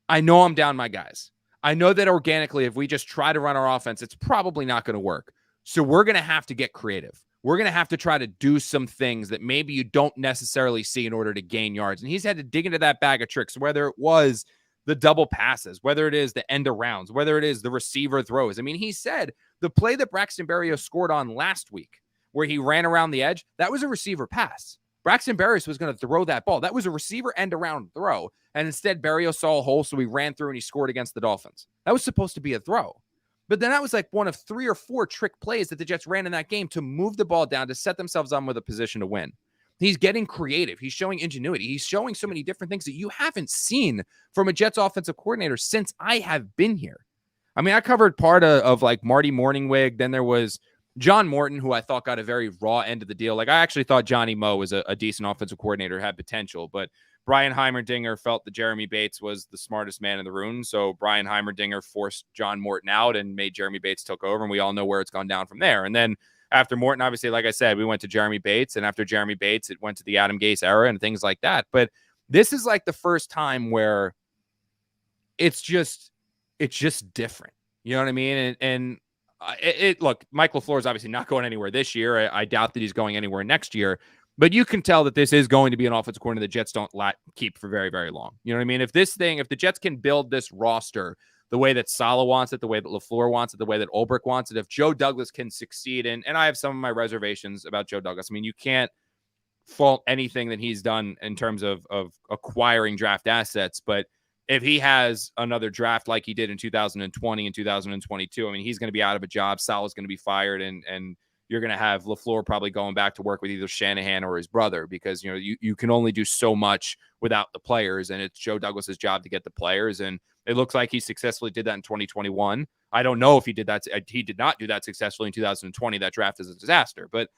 I know I'm down my guys. I know that organically, if we just try to run our offense, it's probably not going to work. So we're going to have to get creative. We're going to have to try to do some things that maybe you don't necessarily see in order to gain yards. And he's had to dig into that bag of tricks, whether it was the double passes, whether it is the end arounds, whether it is the receiver throws. I mean, he said the play that Braxton Berrios scored on last week, where he ran around the edge, that was a receiver pass. Braxton Berrios was going to throw that ball. That was a receiver end around throw. And instead, Berrios saw a hole, so he ran through and he scored against the Dolphins. That was supposed to be a throw. But then that was like one of 3 or 4 trick plays that the Jets ran in that game to move the ball down, to set themselves up with a position to win. He's getting creative. He's showing ingenuity. He's showing so many different things that you haven't seen from a Jets offensive coordinator since I have been here. I mean, I covered part of like Marty Morningwig. Then there was John Morton, who I thought got a very raw end of the deal. Like, I actually thought Johnny Moe was a decent offensive coordinator, had potential, but Brian Heimerdinger felt that Jeremy Bates was the smartest man in the room. So Brian Heimerdinger forced John Morton out and made Jeremy Bates took over. And we all know where it's gone down from there. And then after Morton, obviously, like I said, we went to Jeremy Bates. And after Jeremy Bates, it went to the Adam Gase era and things like that. But this is like the first time where it's just different. You know what I mean? And look, Mike LaFleur is obviously not going anywhere this year. I doubt that he's going anywhere next year. But you can tell that this is going to be an offensive coordinator the Jets don't keep for very, very long. You know what I mean? If the Jets can build this roster the way that Saleh wants it, the way that LaFleur wants it, the way that Ulbrich wants it, if Joe Douglas can succeed, and I have some of my reservations about Joe Douglas. I mean, you can't fault anything that he's done in terms of acquiring draft assets, but if he has another draft like he did in 2020 and 2022, I mean, he's going to be out of a job. Saleh's going to be fired, and you're going to have LaFleur probably going back to work with either Shanahan or his brother because, you know, you can only do so much without the players, and it's Joe Douglas's job to get the players. And it looks like he successfully did that in 2021. I don't know if he did that. He did not do that successfully in 2020. That draft is a disaster. But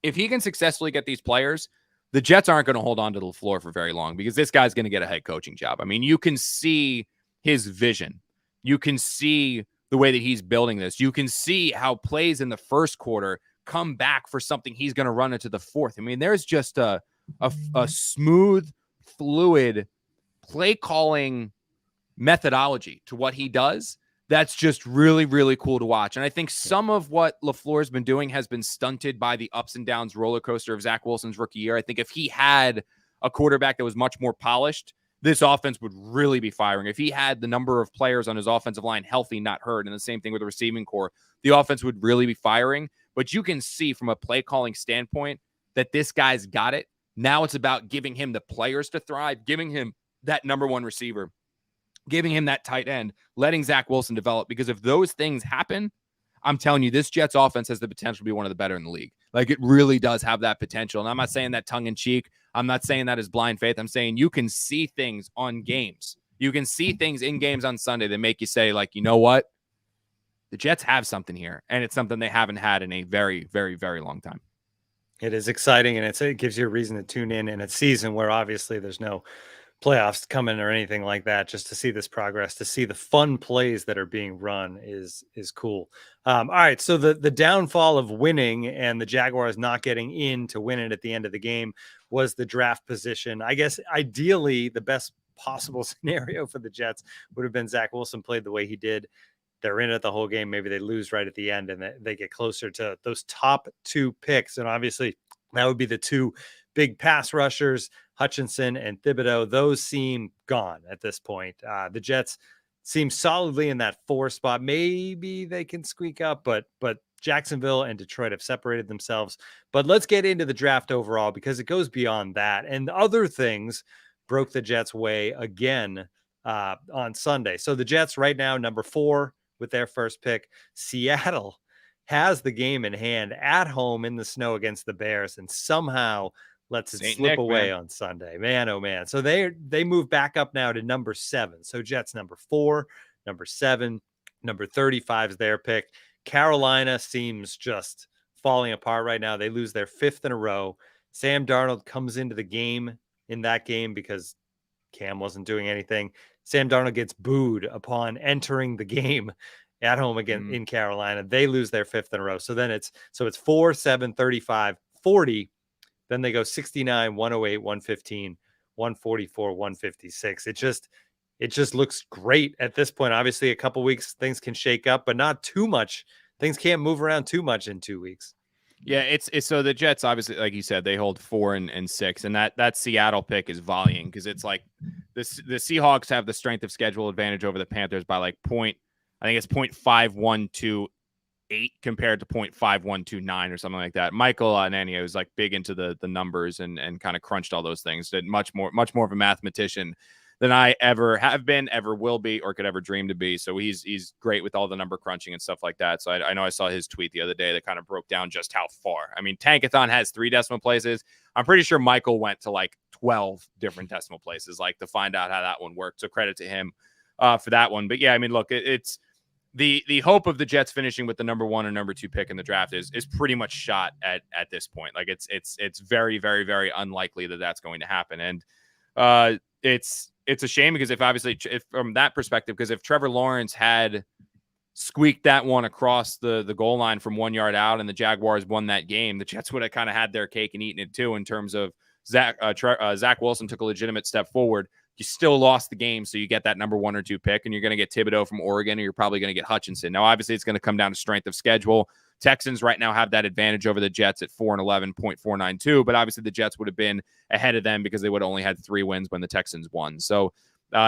if he can successfully get these players, the Jets aren't going to hold on to LaFleur for very long because this guy's going to get a head coaching job. I mean, you can see his vision. You can see the way that he's building this. You can see how plays in the first quarter come back for something he's going to run into the fourth. I mean, there's just a smooth, fluid play calling methodology to what he does. That's just really, really cool to watch. And I think some of what LaFleur has been doing has been stunted by the ups and downs roller coaster of Zach Wilson's rookie year. I think if he had a quarterback that was much more polished, this offense would really be firing. If he had the number of players on his offensive line healthy, not hurt, and the same thing with the receiving core, the offense would really be firing. But you can see from a play calling standpoint that this guy's got it. Now it's about giving him the players to thrive, giving him that number one receiver, giving him that tight end, letting Zach Wilson develop. Because if those things happen, I'm telling you, this Jets offense has the potential to be one of the better in the league. Like, it really does have that potential. And I'm not saying that tongue in cheek. I'm not saying that as blind faith. I'm saying you can see things on games. You can see things in games on Sunday that make you say, like, you know what? The Jets have something here. And it's something they haven't had in a very, very, very long time. It is exciting, and it gives you a reason to tune in a season where obviously there's no playoffs coming or anything like that. Just to see this progress, to see the fun plays that are being run is cool. All right, so the downfall of winning and the Jaguars not getting in to win it at the end of the game was the draft position. I guess ideally the best possible scenario for the Jets would have been Zach Wilson played the way he did. They're in it the whole game. Maybe they lose right at the end and they get closer to those top two picks. And obviously that would be the two big pass rushers, Hutchinson and Thibodeau. Those seem gone at this point. The Jets seem solidly in that 4 spot. Maybe they can squeak up, but Jacksonville and Detroit have separated themselves. But let's get into the draft overall, because it goes beyond that. And other things broke the Jets' way again on Sunday. So the Jets right now, number 4 with their first pick. Seattle has the game in hand at home in the snow against the Bears and somehow lets it slip away on Sunday. Man, oh man. So they move back up now to number 7. So Jets number 4, number 7, number 35 is their pick. Carolina seems just falling apart right now. They lose their 5th in a row. Sam Darnold comes into the game in that game because Cam wasn't doing anything. Sam Darnold gets booed upon entering the game at home again in Carolina. They lose their 5th in a row. So then it's 4, 7, 35, 40. Then they go 69, 108, 115, 144, 156. It just looks great at this point. Obviously, a couple weeks things can shake up, but not too much. Things can't move around too much in 2 weeks. Yeah, it's so the Jets, obviously, like you said, they hold 4 and 6, and that Seattle pick is volleying because it's like the Seahawks have the strength of schedule advantage over the Panthers by like I think it's 0.5128 compared to 0.5129 or something like that. Michael Anania was like big into the numbers and kind of crunched all those things. Did much more of a mathematician than I ever have been, ever will be, or could ever dream to be. So he's great with all the number crunching and stuff like that. So I know I saw his tweet the other day that kind of broke down just how far. I mean, Tankathon has 3 decimal places. I'm pretty sure Michael went to like 12 different decimal places, like to find out how that one worked. So credit to him for that one. But yeah, I mean, look, it's the hope of the Jets finishing with the number 1 or number 2 pick in the draft is pretty much shot at this point. Like it's very, very, very unlikely that that's going to happen. And it's a shame because if from that perspective, because if Trevor Lawrence had squeaked that one across the goal line from 1 yard out and the Jaguars won that game, the Jets would have kind of had their cake and eaten it too, in terms of Zach Wilson took a legitimate step forward. You still lost the game, so you get that number 1 or 2 pick, and you're going to get Thibodeau from Oregon, or you're probably going to get Hutchinson. Now, obviously, it's going to come down to strength of schedule. Texans right now have that advantage over the Jets at 4-11.492, but obviously the Jets would have been ahead of them because they would have only had 3 wins when the Texans won. So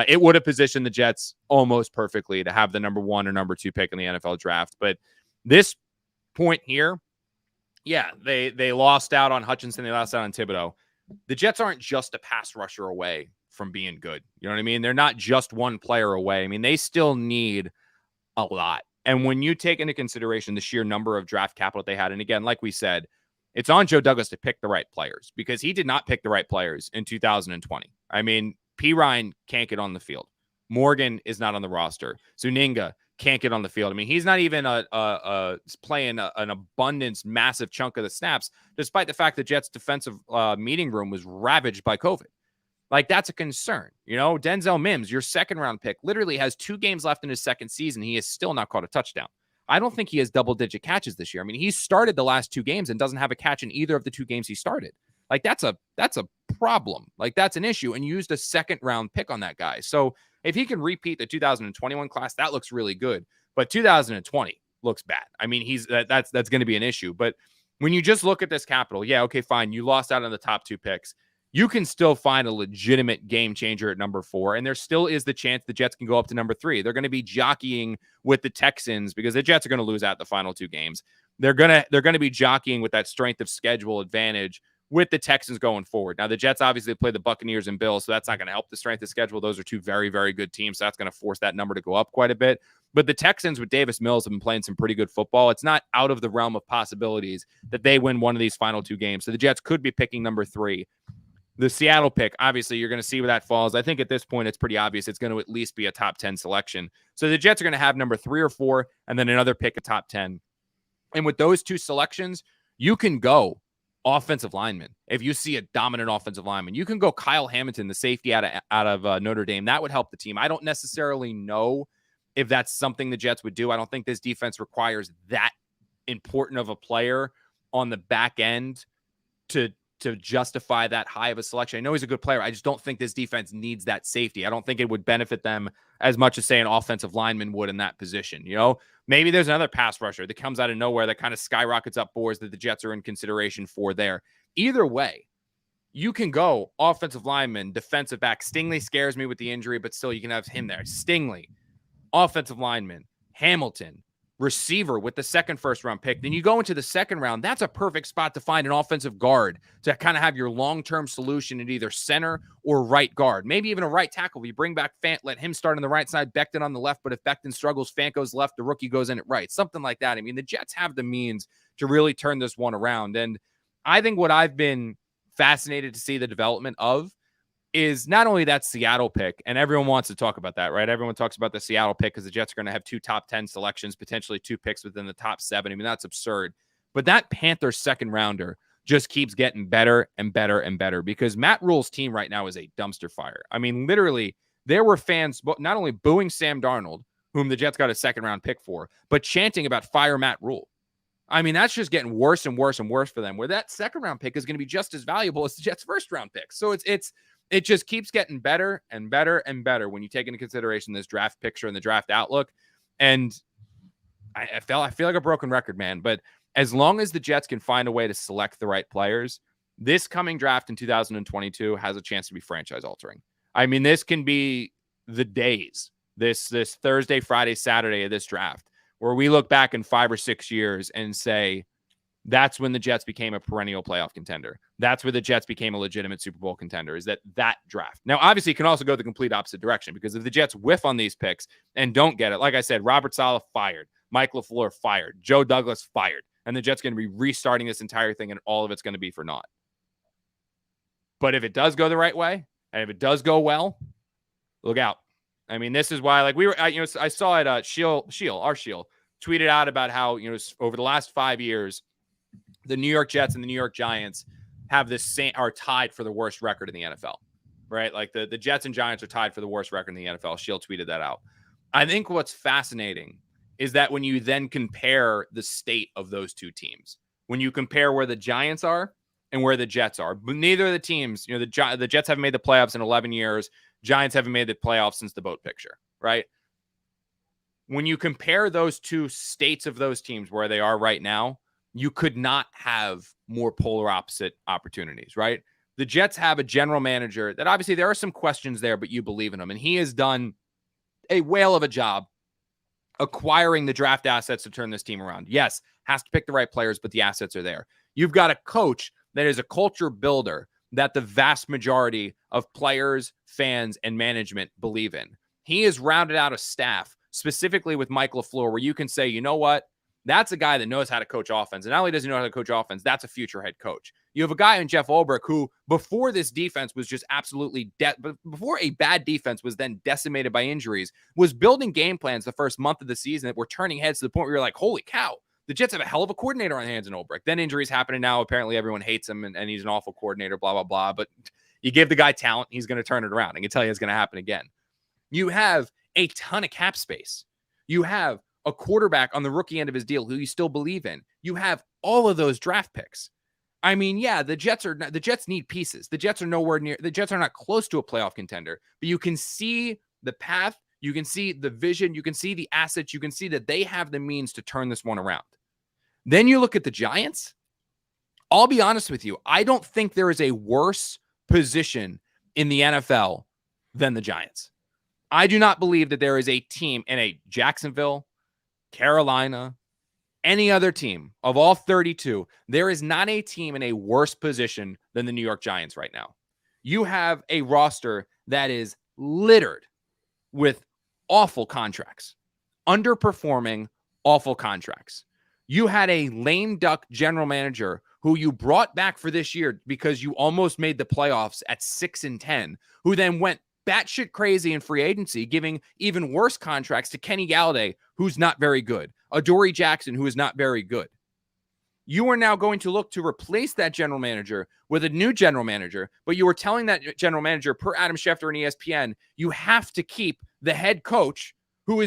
it would have positioned the Jets almost perfectly to have the number 1 or number 2 pick in the NFL draft. But this point here, yeah, they lost out on Hutchinson. They lost out on Thibodeau. The Jets aren't just a pass rusher away from being good. You know what I mean? They're not just one player away. I mean, they still need a lot. And when you take into consideration the sheer number of draft capital they had, and again, like we said, it's on Joe Douglas to pick the right players because he did not pick the right players in 2020. I mean, P. Ryan can't get on the field. Morgan is not on the roster. Zuninga, can't get on the field. I mean, he's not even playing an abundance, massive chunk of the snaps, despite the fact that Jets' defensive meeting room was ravaged by COVID. Like, that's a concern. Denzel Mims, your second-round pick, literally has 2 games left in his second season. He has still not caught a touchdown. I don't think he has double-digit catches this year. I mean, he started the last 2 games and doesn't have a catch in either of the 2 games he started. Like, that's a problem. Like, that's an issue, and you used a second-round pick on that guy. So if he can repeat the 2021 class, that looks really good. But 2020 looks bad. I mean, that's going to be an issue. But when you just look at this capital, yeah, okay, fine. You lost out on the top 2 picks. You can still find a legitimate game changer at number 4, and there still is the chance the Jets can go up to number 3. They're going to be jockeying with the Texans because the Jets are going to lose out the final 2 games. They're going to be jockeying with that strength of schedule advantage with the Texans going forward. Now, the Jets obviously play the Buccaneers and Bills, so that's not going to help the strength of schedule. Those are 2 very, very good teams, so that's going to force that number to go up quite a bit. But the Texans with Davis Mills have been playing some pretty good football. It's not out of the realm of possibilities that they win one of these final 2 games. So the Jets could be picking number 3. The Seattle pick, obviously, you're going to see where that falls. I think at this point, it's pretty obvious it's going to at least be a top 10 selection. So the Jets are going to have number 3 or 4, and then another pick, a top 10. And with those 2 selections, you can go offensive lineman. If you see a dominant offensive lineman, you can go Kyle Hamilton, the safety out of Notre Dame. That would help the team. I don't necessarily know if that's something the Jets would do. I don't think this defense requires that important of a player on the back end to justify that high of a selection. I know he's a good player. I just don't think this defense needs that safety. I don't think it would benefit them as much as, say, an offensive lineman would in that position. Maybe there's another pass rusher that comes out of nowhere that kind of skyrockets up boards that the Jets are in consideration for there. Either way, you can go offensive lineman, defensive back. Stingley scares me with the injury, but still you can have him there. Stingley, offensive lineman, Hamilton, receiver with the second first-round pick. Then you go into the second round. That's a perfect spot to find an offensive guard to kind of have your long-term solution at either center or right guard. Maybe even a right tackle. You bring back Fant, let him start on the right side, Becton on the left, but if Becton struggles, Fant goes left, the rookie goes in at right. Something like that. I mean, the Jets have the means to really turn this one around. And I think what I've been fascinated to see the development of is not only that Seattle pick, and everyone wants to talk about that, right? Everyone talks about the Seattle pick because the Jets are going to have 2 top 10 selections, potentially 2 picks within the top 7. I mean, that's absurd. But that Panthers second rounder just keeps getting better and better and better because Matt Rule's team right now is a dumpster fire. I mean, literally, there were fans not only booing Sam Darnold, whom the Jets got a second round pick for, but chanting about fire Matt Rule. I mean, that's just getting worse and worse and worse for them, where that second round pick is going to be just as valuable as the Jets' first round pick. So it just keeps getting better and better and better when you take into consideration this draft picture and the draft outlook. And I feel like a broken record, man. But as long as the Jets can find a way to select the right players, this coming draft in 2022 has a chance to be franchise altering. I mean, this can be the days, this Thursday, Friday, Saturday of this draft, where we look back in 5 or 6 years and say, that's when the Jets became a perennial playoff contender. That's where the Jets became a legitimate Super Bowl contender, is that draft. Now, obviously, it can also go the complete opposite direction, because if the Jets whiff on these picks and don't get it, like I said, Robert Saleh fired, Mike LaFleur fired, Joe Douglas fired, and the Jets going to be restarting this entire thing, and all of it's going to be for naught. But if it does go the right way, and if it does go well, look out. I mean, this is why, like, I saw it, Sheil tweeted out about how, over the last 5 years, the New York Jets and the New York Giants are tied for the worst record in the NFL, right? Like the Jets and Giants are tied for the worst record in the NFL. Sheil tweeted that out. I think what's fascinating is that when you then compare the state of those two teams, when you compare where the Giants are and where the Jets are, but neither of the teams, the Jets haven't made the playoffs in 11 years. Giants haven't made the playoffs since the boat picture, right? When you compare those two states of those teams where they are right now, you could not have more polar opposite opportunities, right? The Jets have a general manager that obviously there are some questions there, but you believe in him. And he has done a whale of a job acquiring the draft assets to turn this team around. Yes, has to pick the right players, but the assets are there. You've got a coach that is a culture builder that the vast majority of players, fans, and management believe in. He has rounded out a staff, specifically with Mike LaFleur, where you can say, you know what? That's a guy that knows how to coach offense. And not only does he know how to coach offense, that's a future head coach. You have a guy in Jeff Ulbrich who, before this defense was just absolutely before a bad defense was then decimated by injuries, was building game plans the first month of the season that were turning heads to the point where you're like, holy cow, the Jets have a hell of a coordinator on their hands in Ulbrich. Then injuries happen, and now apparently everyone hates him, and he's an awful coordinator, blah, blah, blah. But you give the guy talent, he's going to turn it around. I can tell you it's going to happen again. You have a ton of cap space. You have a quarterback on the rookie end of his deal who you still believe in. You have all of those draft picks. I mean, yeah, the Jets need pieces. The Jets are not close to a playoff contender, but you can see the path. You can see the vision. You can see the assets. You can see that they have the means to turn this one around. Then you look at the Giants. I'll be honest with you. I don't think there is a worse position in the NFL than the Giants. I do not believe that there is a team in a Jacksonville, Carolina, any other team of all 32. There is not a team in a worse position than the New York Giants right now. You have a roster that is littered with awful contracts, underperforming, awful contracts. You had a lame duck general manager who you brought back for this year because you almost made the playoffs at 6-10, who then went batshit crazy in free agency, giving even worse contracts to Kenny Galladay, who's not very good, Adoree Jackson, who is not very good. You are now going to look to replace that general manager with a new general manager, but you were telling that general manager, per Adam Schefter and ESPN, you have to keep the head coach who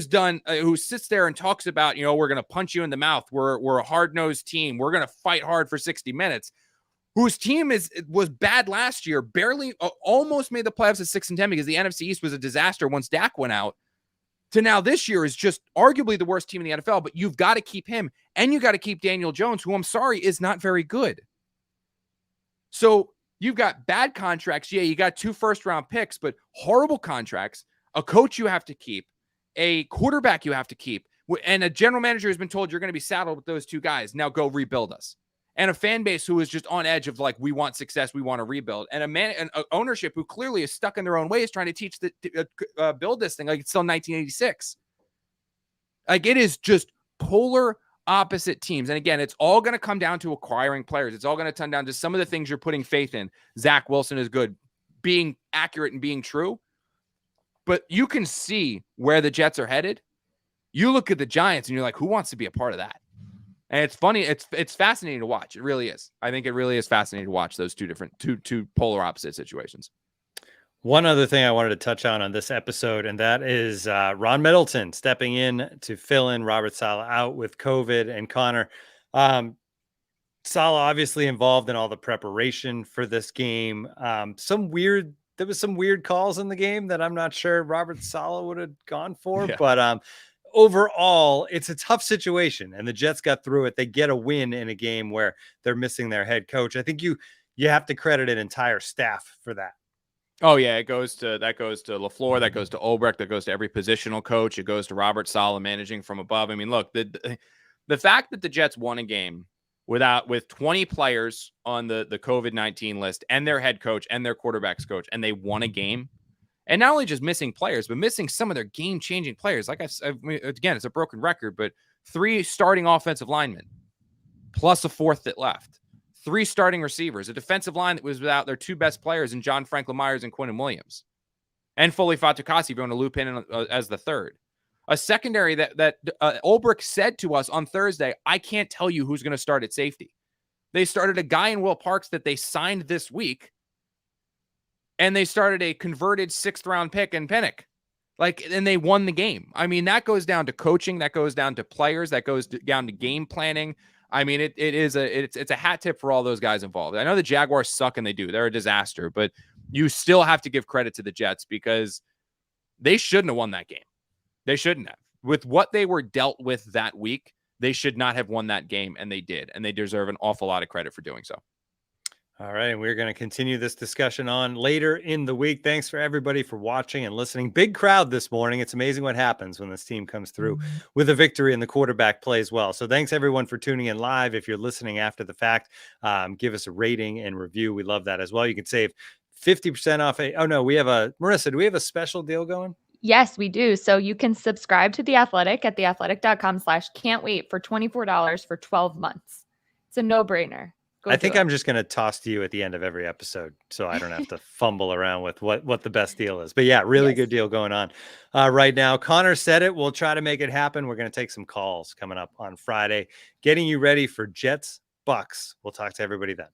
sits there and talks about, we're going to punch you in the mouth. We're a hard-nosed team. We're going to fight hard for 60 minutes. Whose team was bad last year, barely almost made the playoffs at 6-10 because the NFC East was a disaster once Dak went out, to now this year is just arguably the worst team in the NFL, but you've got to keep him, and you got to keep Daniel Jones, who I'm sorry is not very good. So you've got bad contracts. Yeah, you got 2 first-round picks, but horrible contracts, a coach you have to keep, a quarterback you have to keep, and a general manager who's been told you're going to be saddled with those 2 guys. Now go rebuild us. And a fan base who is just on edge of like, we want success, we want to rebuild. And an ownership who clearly is stuck in their own ways trying to teach build this thing like it's still 1986. Like, it is just polar opposite teams. And again, it's all going to come down to acquiring players. It's all going to come down to some of the things you're putting faith in. Zach Wilson is good, being accurate and being true. But you can see where the Jets are headed. You look at the Giants and you're like, who wants to be a part of that? And it's funny. It's fascinating to watch. It really is. I think it really is fascinating to watch those two polar opposite situations. One other thing I wanted to touch on this episode, and that is Ron Middleton stepping in to fill in Robert Saleh out with COVID. And Connor, Saleh obviously involved in all the preparation for this game. There was some weird calls in the game that I'm not sure Robert Saleh would have gone for, but overall, it's a tough situation, and the Jets got through it. They get a win in a game where they're missing their head coach. I think you have to credit an entire staff for that. Oh yeah, that goes to LaFleur, that goes to Ulbrich, that goes to every positional coach. It goes to Robert Saleh managing from above. I mean, look, the fact that the Jets won a game with 20 players on the COVID-19 list and their head coach and their quarterbacks coach, and they won a game. And not only just missing players, but missing some of their game-changing players. Like again, it's a broken record, but 3 starting offensive linemen, plus a 4th that left. 3 starting receivers, a defensive line that was without their 2 best players in John Franklin Myers and Quinnen Williams, and Foley Fatukasi, if you want to loop in as the 3rd. A secondary that Ulbrich said to us on Thursday, I can't tell you who's going to start at safety. They started a guy in Will Parks that they signed this week, and they started a converted 6th-round pick in Pinnock. And they won the game. I mean, that goes down to coaching. That goes down to players. That goes down to game planning. I mean, it's a hat tip for all those guys involved. I know the Jaguars suck, and they do. They're a disaster. But you still have to give credit to the Jets because they shouldn't have won that game. They shouldn't have. With what they were dealt with that week, they should not have won that game, and they did. And they deserve an awful lot of credit for doing so. All right, and we're going to continue this discussion on later in the week. Thanks for everybody for watching and listening. Big crowd this morning. It's amazing what happens when this team comes through with a victory and the quarterback plays well. So thanks everyone for tuning in live. If you're listening after the fact, give us a rating and review. We love that as well. You can save 50% off. Marissa, do we have a special deal going? Yes, we do. So you can subscribe to The Athletic at theathletic.com/can't wait for $24 for 12 months. It's a no-brainer. I think I'm just going to toss to you at the end of every episode so I don't have to fumble around with what the best deal is. But yeah, really good deal going on right now. Connor said it. We'll try to make it happen. We're going to take some calls coming up on Friday, getting you ready for Jets Bucks. We'll talk to everybody then.